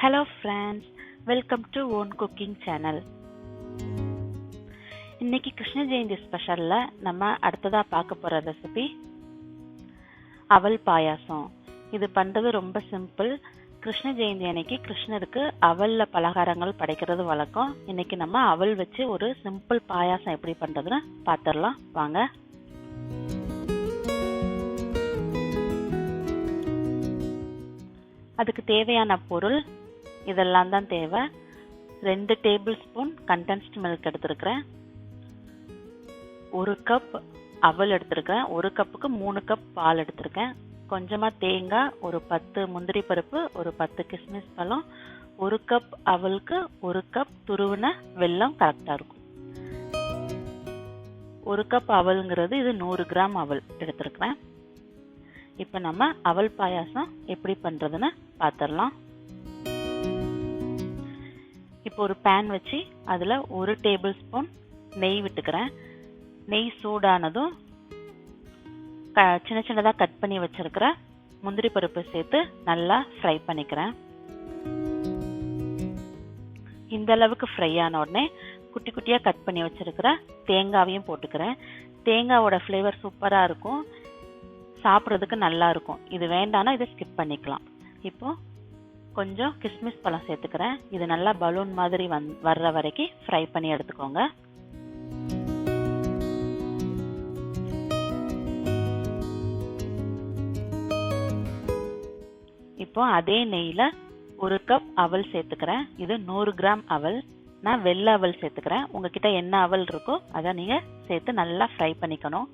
Hello friends, welcome to Own Cooking Channel. இன்னைக்கு கிருஷ்ண ஜெயந்தி ஸ்பெஷல்ல நம்ம அடுத்ததா பார்க்க போற ரெசிபி அவல் பாயாசம். இது பண்றது ரொம்ப சிம்பிள். கிருஷ்ண ஜெயந்தி அன்னைக்கு கிருஷ்ணருக்கு அவல்ல பலகாரங்கள் படைக்கிறது வழக்கம். இன்னைக்கு நம்ம அவல் வச்சு ஒரு சிம்பிள் பாயாசம் எப்படி பண்றதுன்னு பார்த்துடலாம் வாங்க. அதுக்கு தேவையான பொருள் இதெல்லாம் தான் தேவை. 2 டேபிள் ஸ்பூன் கண்டென்ஸ்ட் மில்க் எடுத்துருக்கிறேன். 1 கப் அவல் எடுத்துருக்கேன். 1 கப்புக்கு 3 கப் பால் எடுத்துருக்கேன். கொஞ்சமாக தேங்காய், ஒரு 10 முந்திரி பருப்பு, ஒரு 10 கிஸ்மிஸ் பழம், 1 கப் அவலுக்கு 1 கப் துருவின வெல்லம் கரெக்டாக இருக்கும். 1 கப் அவலுங்கிறது இது 100 கிராம் அவல் எடுத்துருக்கிறேன். இப்போ நம்ம அவல் பாயாசம் எப்படி பண்ணுறதுன்னு பார்த்துடலாம். இப்போ ஒரு பேன் வச்சு அதில் 1 டேபிள் ஸ்பூன் நெய் விட்டுக்கிறேன். நெய் சூடானதும் சின்ன சின்னதாக கட் பண்ணி வச்சிருக்கிற முந்திரி பருப்பு சேர்த்து நல்லா ஃப்ரை பண்ணிக்கிறேன். இந்த அளவுக்கு ஃப்ரை ஆன உடனே குட்டி குட்டியாக கட் பண்ணி வச்சிருக்கிற தேங்காவையும் போட்டுக்கிறேன். தேங்காவோட ஃப்ளேவர் சூப்பராக இருக்கும், சாப்பிட்றதுக்கு நல்லா இருக்கும். இது வேண்டானா இதை ஸ்கிப் பண்ணிக்கலாம். இப்போ கொஞ்சம் கிஸ்மிஸ் பழம் சேர்த்துக்கிறேன். இது நல்லா பலூன் மாதிரி வர்ற வரைக்கும் ஃப்ரை பண்ணி எடுத்துக்கோங்க. இப்போ அதே நெய்யில் 1 கப் அவல் சேர்த்துக்கிறேன். இது 100 கிராம் அவல். நான் வெள்ளை அவல் சேர்த்துக்கிறேன். உங்ககிட்ட என்ன அவல் இருக்கோ அதை நீங்கள் சேர்த்து நல்லா ஃப்ரை பண்ணிக்கணும்.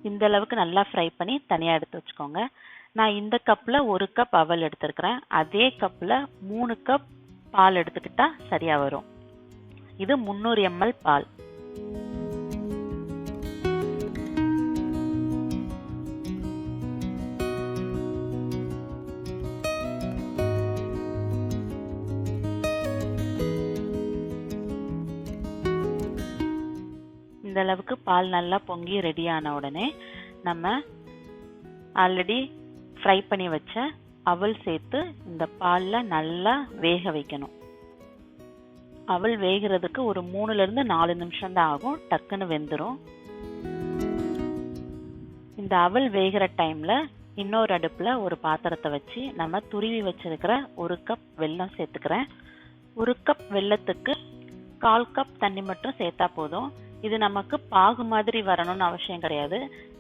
இந்த அளவுக்கு நல்லா ஃப்ரை பண்ணி தனியாக எடுத்து வச்சுக்கோங்க. நான் இந்த கப்பில் 1 கப் அவல் எடுத்துருக்கிறேன். அதே கப்பில் 3 கப் பால் எடுத்துக்கிட்டா சரியாக வரும். இது 300 ml பால். இந்த அளவுக்கு பால் நல்லா பொங்கி ரெடி ஆன உடனே நம்ம ஆல்ரெடி ஃப்ரை பண்ணி வச்ச அவல் சேர்த்து இந்த பாலில் நல்லா வேக வைக்கணும். அவல் வேகிறதுக்கு ஒரு 3-4 நிமிஷம் தான் ஆகும், டக்குன்னு வெந்துடும். இந்த அவல் வேகிற டைமில் இன்னொரு அடுப்பில் ஒரு பாத்திரத்தை வச்சு நம்ம துருவி வச்சிருக்கிற 1 கப் வெல்லம் சேர்த்துக்கிறேன். 1 கப் வெல்லத்துக்கு 1/4 கப் தண்ணி மட்டும் சேர்த்தா போதும். இது நமக்கு பாகு மாதிரி வரணும்னு அவசியம் கிடையாது.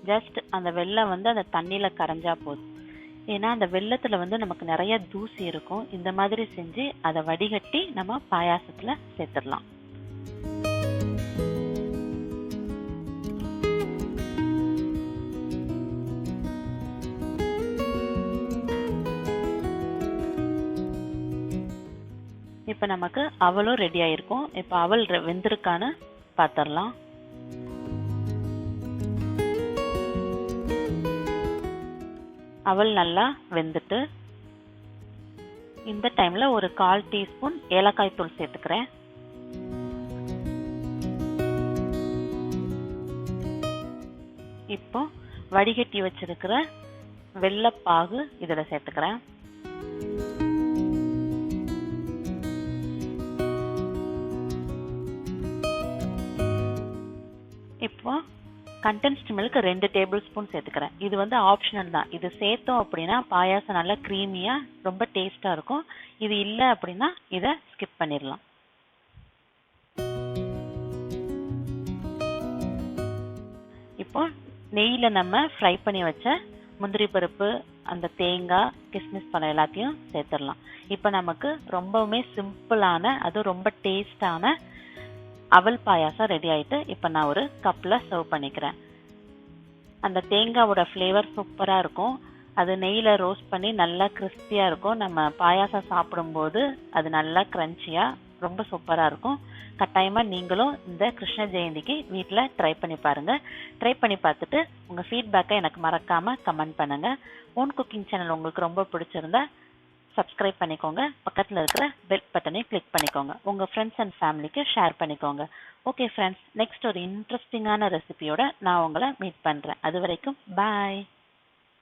ஜஸ்ட் அந்த வெல்லம் அந்த தண்ணியில் கரைஞ்சா போதும். ஏன்னா அந்த வெல்லத்தில் நமக்கு நிறைய தூசி இருக்கும். இந்த மாதிரி செஞ்சு அதை வடிகட்டி நம்ம பாயாசத்தில் சேர்த்துடலாம். இப்போ நமக்கு அவலும் ரெடி ஆயிருக்கும். இப்போ அவல் வெந்திருக்கான்னு பார்த்துடலாம். அவல் நல்லா வெந்துட்டு இந்த டைம்ல ஒரு 1/4 டீஸ்பூன் ஏலக்காய் தூள் சேர்த்துக்கிறேன். இப்போ வடிகட்டி வச்சிருக்கிற வெல்லப்பாகு இதில் சேர்த்துக்கிறேன். இப்போ கண்டென்ஸ்ட் மில்க் 2 டேபிள் ஸ்பூன் சேர்த்துக்கிறேன். இது ஆப்ஷனல் தான். இது சேர்த்தோம் அப்படின்னா பாயாசம் நல்லா க்ரீமியாக ரொம்ப டேஸ்டாக இருக்கும். இது இல்லை அப்படின்னா இதை ஸ்கிப் பண்ணிடலாம். இப்போ நெய்யில் நம்ம ஃப்ரை பண்ணி வச்ச முந்திரி பருப்பு, அந்த தேங்காய், கிஸ்மிஸ் பழம் எல்லாத்தையும் சேர்த்துடலாம். இப்போ நமக்கு ரொம்பவுமே சிம்பிளான, அதுவும் ரொம்ப டேஸ்டான அவல் பாயாசம் ரெடி ஆயிட்டு இப்போ நான் ஒரு கப்பில் சர்வ் பண்ணிக்கிறேன். அந்த தேங்காவோட ஃப்ளேவர் சூப்பராக இருக்கும். அது நெய்யில் ரோஸ்ட் பண்ணி நல்லா கிறிஸ்பியாக இருக்கும். நம்ம பாயாசம் சாப்பிடும்போது அது நல்லா க்ரன்ச்சியாக ரொம்ப சூப்பராக இருக்கும். கட்டாயமாக நீங்களும் இந்த கிருஷ்ண ஜெயந்திக்கு வீட்டில் ட்ரை பண்ணி பாருங்கள். ட்ரை பண்ணி பார்த்துட்டு உங்கள் ஃபீட்பேக்கை எனக்கு மறக்காமல் கமெண்ட் பண்ணுங்கள். ஓன் குக்கிங் சேனல் உங்களுக்கு ரொம்ப பிடிச்சிருந்தா சப்ஸ்கிரைப் பண்ணிக்கோங்க. பக்கத்தில் இருக்கிற பெல் பட்டனையும் கிளிக் பண்ணிக்கோங்க. உங்கள் ஃப்ரெண்ட்ஸ் அண்ட் ஃபேமிலிக்கு ஷேர் பண்ணிக்கோங்க. ஓகே ஃப்ரெண்ட்ஸ், நெக்ஸ்ட் ஒரு இன்ட்ரெஸ்டிங்கான ரெசிபியோட நான் உங்களை மீட் பண்ணுறேன். அது வரைக்கும் பாய்.